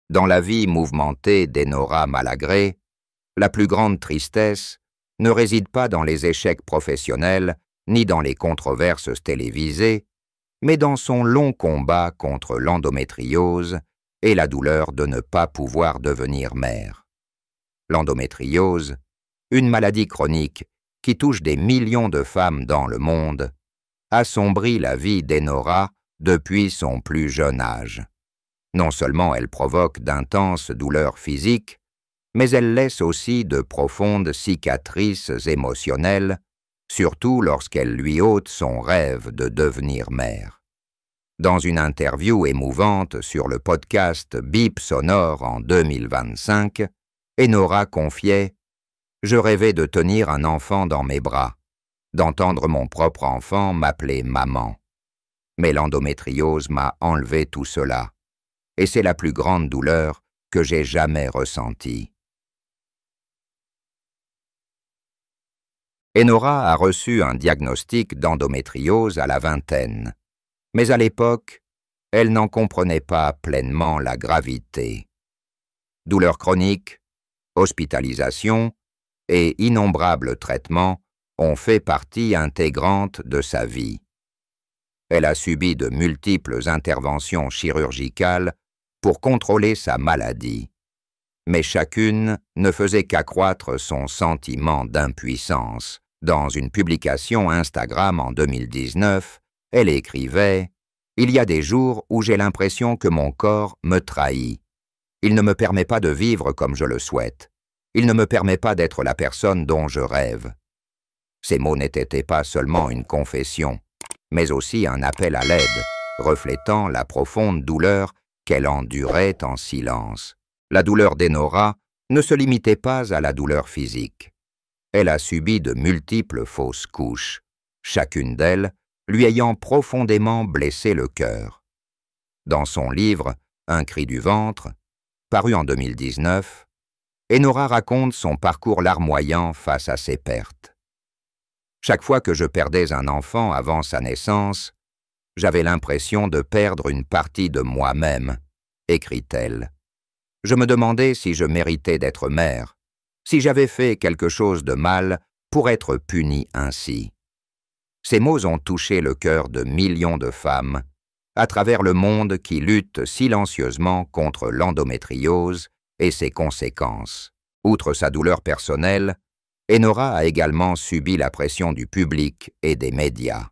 Dans la vie mouvementée d'Enora Malagré, la plus grande tristesse ne réside pas dans les échecs professionnels ni dans les controverses télévisées, mais dans son long combat contre l'endométriose et la douleur de ne pas pouvoir devenir mère. L'endométriose, une maladie chronique qui touche des millions de femmes dans le monde, assombrit la vie d'Enora depuis son plus jeune âge. Non seulement elle provoque d'intenses douleurs physiques, mais elle laisse aussi de profondes cicatrices émotionnelles, surtout lorsqu'elle lui ôte son rêve de devenir mère. Dans une interview émouvante sur le podcast Bip Sonore en 2025, Enora confiait « Je rêvais de tenir un enfant dans mes bras, d'entendre mon propre enfant m'appeler maman. Mais l'endométriose m'a enlevé tout cela, et c'est la plus grande douleur que j'ai jamais ressentie. » Enora a reçu un diagnostic d'endométriose à la vingtaine, mais à l'époque, elle n'en comprenait pas pleinement la gravité. Douleurs chroniques, hospitalisation et innombrables traitements ont fait partie intégrante de sa vie. Elle a subi de multiples interventions chirurgicales pour contrôler sa maladie, mais chacune ne faisait qu'accroître son sentiment d'impuissance. Dans une publication Instagram en 2019, elle écrivait « Il y a des jours où j'ai l'impression que mon corps me trahit. Il ne me permet pas de vivre comme je le souhaite. Il ne me permet pas d'être la personne dont je rêve. » Ces mots n'étaient pas seulement une confession, mais aussi un appel à l'aide, reflétant la profonde douleur qu'elle endurait en silence. La douleur d'Enora ne se limitait pas à la douleur physique. Elle a subi de multiples fausses couches, chacune d'elles lui ayant profondément blessé le cœur. Dans son livre « Un cri du ventre », paru en 2019, Enora raconte son parcours larmoyant face à ses pertes. « Chaque fois que je perdais un enfant avant sa naissance, j'avais l'impression de perdre une partie de moi-même, » écrit-elle. « Je me demandais si je méritais d'être mère, si j'avais fait quelque chose de mal pour être punie ainsi. » Ces mots ont touché le cœur de millions de femmes à travers le monde qui luttent silencieusement contre l'endométriose et ses conséquences. Outre sa douleur personnelle, Enora a également subi la pression du public et des médias.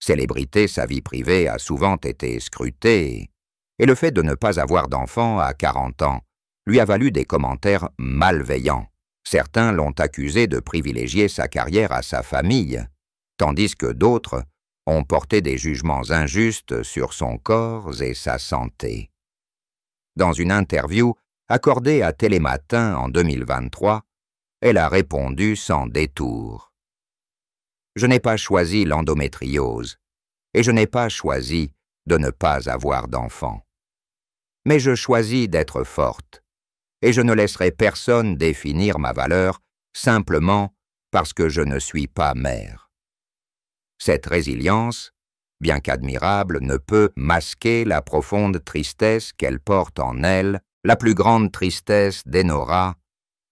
Célébrité, sa vie privée a souvent été scrutée, et le fait de ne pas avoir d'enfant à 40 ans lui a valu des commentaires malveillants. Certains l'ont accusé de privilégier sa carrière à sa famille, tandis que d'autres ont porté des jugements injustes sur son corps et sa santé. Dans une interview accordée à Télématin en 2023, elle a répondu sans détour. « Je n'ai pas choisi l'endométriose, et je n'ai pas choisi de ne pas avoir d'enfant. Mais je choisis d'être forte, et je ne laisserai personne définir ma valeur simplement parce que je ne suis pas mère. » Cette résilience, bien qu'admirable, ne peut masquer la profonde tristesse qu'elle porte en elle. La plus grande tristesse d'Enora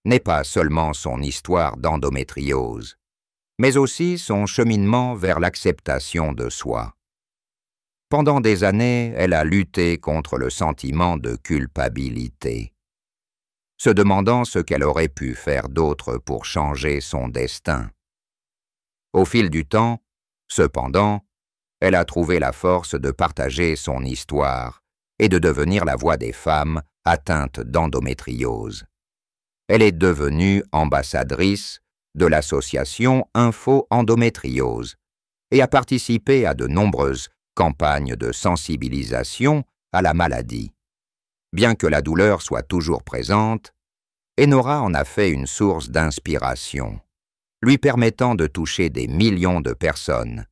n'est pas seulement son histoire d'endométriose, mais aussi son cheminement vers l'acceptation de soi. Pendant des années, elle a lutté contre le sentiment de culpabilité, se demandant ce qu'elle aurait pu faire d'autre pour changer son destin. Au fil du temps, cependant, elle a trouvé la force de partager son histoire et de devenir la voix des femmes atteintes d'endométriose. Elle est devenue ambassadrice de l'association Info Endométriose et a participé à de nombreuses campagnes de sensibilisation à la maladie. Bien que la douleur soit toujours présente, Enora en a fait une source d'inspiration, lui permettant de toucher des millions de personnes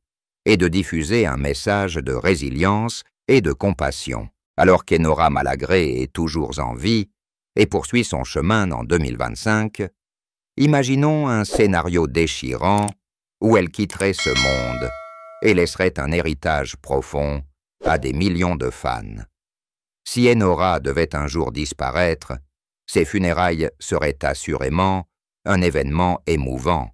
et de diffuser un message de résilience et de compassion. Alors qu'Enora Malagré est toujours en vie et poursuit son chemin en 2025, imaginons un scénario déchirant où elle quitterait ce monde et laisserait un héritage profond à des millions de fans. Si Enora devait un jour disparaître, ses funérailles seraient assurément un événement émouvant,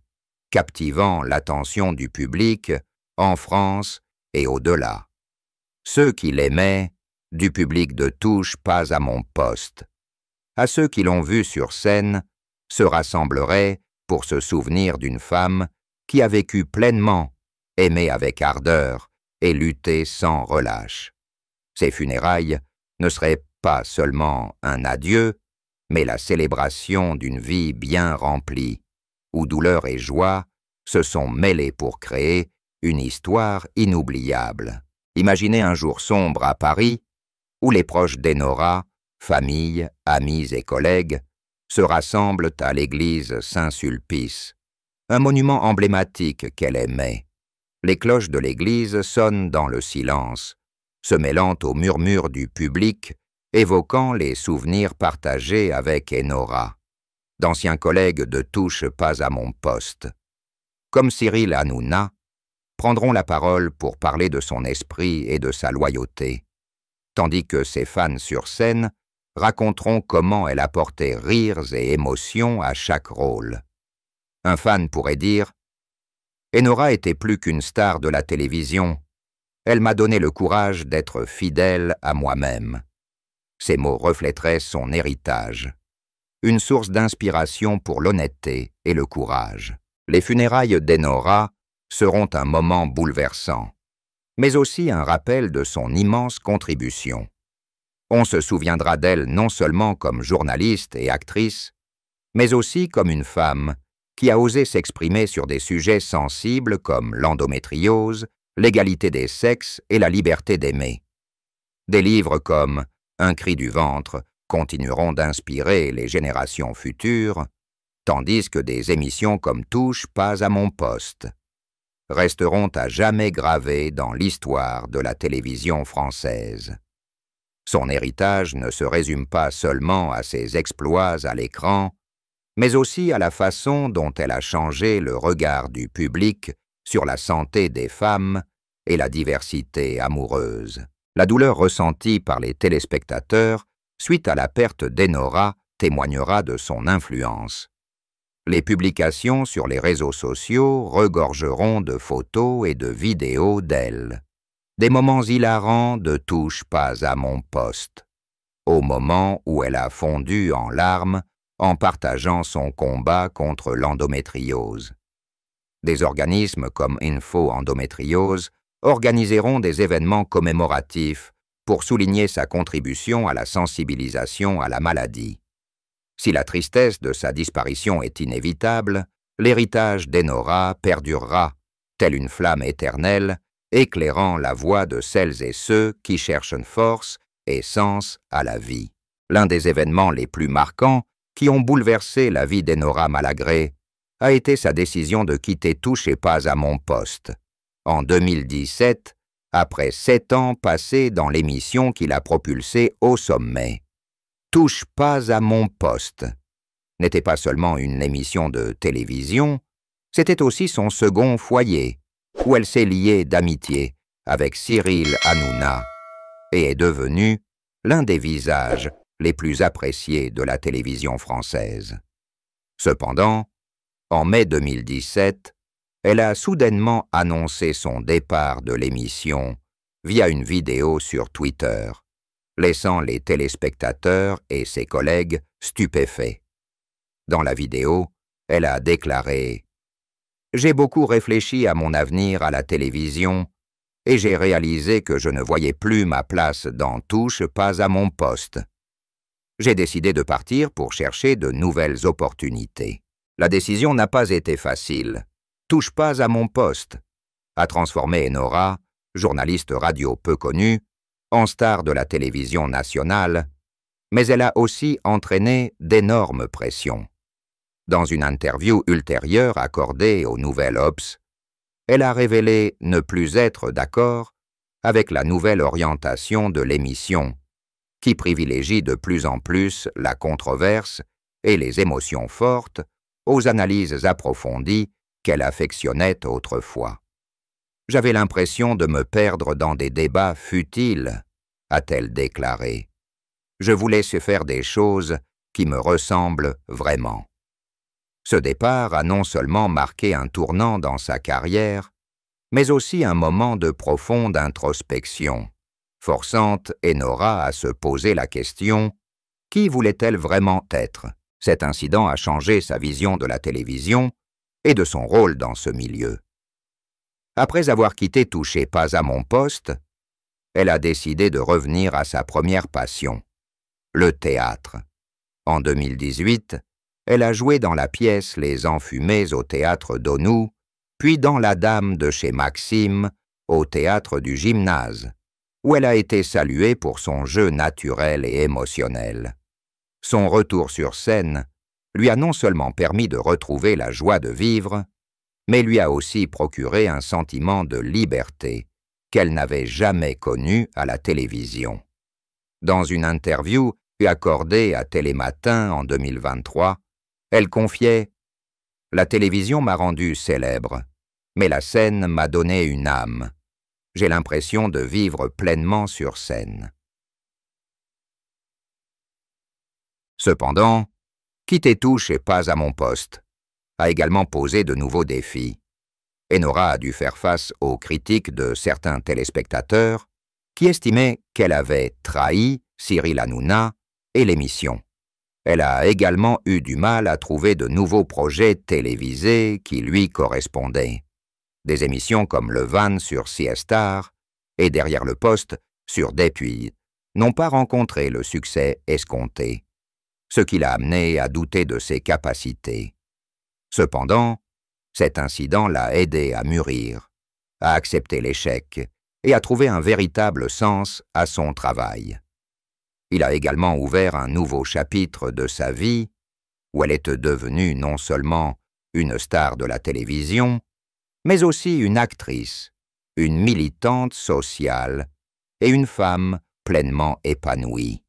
captivant l'attention du public en France et au-delà. Ceux qui l'aimaient, du public de Touche pas à mon poste. À ceux qui l'ont vue sur scène, se rassembleraient pour se souvenir d'une femme qui a vécu pleinement, aimé avec ardeur et lutté sans relâche. Ses funérailles ne seraient pas seulement un adieu, mais la célébration d'une vie bien remplie, où douleur et joie se sont mêlées pour créer une histoire inoubliable. Imaginez un jour sombre à Paris, où les proches d'Enora, famille, amis et collègues, se rassemblent à l'église Saint-Sulpice, un monument emblématique qu'elle aimait. Les cloches de l'église sonnent dans le silence, se mêlant au murmure du public, évoquant les souvenirs partagés avec Enora. D'anciens collègues de Touche pas à mon poste, comme Cyril Hanouna, prendront la parole pour parler de son esprit et de sa loyauté, tandis que ses fans sur scène raconteront comment elle apportait rires et émotions à chaque rôle. Un fan pourrait dire « Enora était plus qu'une star de la télévision. Elle m'a donné le courage d'être fidèle à moi-même. » Ces mots reflèteraient son héritage, une source d'inspiration pour l'honnêteté et le courage. Les funérailles d'Enora seront un moment bouleversant, mais aussi un rappel de son immense contribution. On se souviendra d'elle non seulement comme journaliste et actrice, mais aussi comme une femme qui a osé s'exprimer sur des sujets sensibles comme l'endométriose, l'égalité des sexes et la liberté d'aimer. Des livres comme « Un cri du ventre » continueront d'inspirer les générations futures, tandis que des émissions comme Touche pas à mon poste resteront à jamais gravées dans l'histoire de la télévision française. Son héritage ne se résume pas seulement à ses exploits à l'écran, mais aussi à la façon dont elle a changé le regard du public sur la santé des femmes et la diversité amoureuse. La douleur ressentie par les téléspectateurs suite à la perte d'Enora témoignera de son influence. Les publications sur les réseaux sociaux regorgeront de photos et de vidéos d'elle. Des moments hilarants de Touche pas à mon poste, au moment où elle a fondu en larmes en partageant son combat contre l'endométriose. Des organismes comme Info Endométriose organiseront des événements commémoratifs pour souligner sa contribution à la sensibilisation à la maladie. Si la tristesse de sa disparition est inévitable, l'héritage d'Enora perdurera, telle une flamme éternelle, éclairant la voie de celles et ceux qui cherchent force et sens à la vie. L'un des événements les plus marquants qui ont bouleversé la vie d'Enora Malagré a été sa décision de quitter Touche pas à mon poste. En 2017, après 7 ans passés dans l'émission qui l'a propulsée au sommet. Touche pas à mon poste n'était pas seulement une émission de télévision, c'était aussi son second foyer, où elle s'est liée d'amitié avec Cyril Hanouna et est devenue l'un des visages les plus appréciés de la télévision française. Cependant, en mai 2017, elle a soudainement annoncé son départ de l'émission via une vidéo sur Twitter, laissant les téléspectateurs et ses collègues stupéfaits. Dans la vidéo, elle a déclaré « J'ai beaucoup réfléchi à mon avenir à la télévision et j'ai réalisé que je ne voyais plus ma place dans Touche pas à mon poste. J'ai décidé de partir pour chercher de nouvelles opportunités. La décision n'a pas été facile. Touche pas à mon poste a transformé Enora, journaliste radio peu connue, en star de la télévision nationale, mais elle a aussi entraîné d'énormes pressions. Dans une interview ultérieure accordée au Nouvel Obs, elle a révélé ne plus être d'accord avec la nouvelle orientation de l'émission, qui privilégie de plus en plus la controverse et les émotions fortes aux analyses approfondies qu'elle affectionnait autrefois. J'avais l'impression de me perdre dans des débats futiles, a-t-elle déclaré. Je voulais se faire des choses qui me ressemblent vraiment. Ce départ a non seulement marqué un tournant dans sa carrière, mais aussi un moment de profonde introspection, forçant Enora à se poser la question « Qui voulait-elle vraiment être ?» Cet incident a changé sa vision de la télévision et de son rôle dans ce milieu. Après avoir quitté Touchez pas à mon poste, elle a décidé de revenir à sa première passion, le théâtre. En 2018, elle a joué dans la pièce Les Enfumés au théâtre d'Onou, puis dans La Dame de chez Maxime au théâtre du Gymnase, où elle a été saluée pour son jeu naturel et émotionnel. Son retour sur scène lui a non seulement permis de retrouver la joie de vivre, mais lui a aussi procuré un sentiment de liberté qu'elle n'avait jamais connu à la télévision. Dans une interview accordée à Télématin en 2023, elle confiait « La télévision m'a rendu célèbre, mais la scène m'a donné une âme. J'ai l'impression de vivre pleinement sur scène. » Cependant, quitter Touchez pas à mon poste a également posé de nouveaux défis. Enora a dû faire face aux critiques de certains téléspectateurs qui estimaient qu'elle avait trahi Cyril Hanouna et l'émission. Elle a également eu du mal à trouver de nouveaux projets télévisés qui lui correspondaient. Des émissions comme Le Van sur Siestar et Derrière le poste sur Depuis n'ont pas rencontré le succès escompté, ce qui l'a amené à douter de ses capacités. Cependant, cet incident l'a aidé à mûrir, à accepter l'échec et à trouver un véritable sens à son travail. Il a également ouvert un nouveau chapitre de sa vie, où elle est devenue non seulement une star de la télévision, mais aussi une actrice, une militante sociale et une femme pleinement épanouie.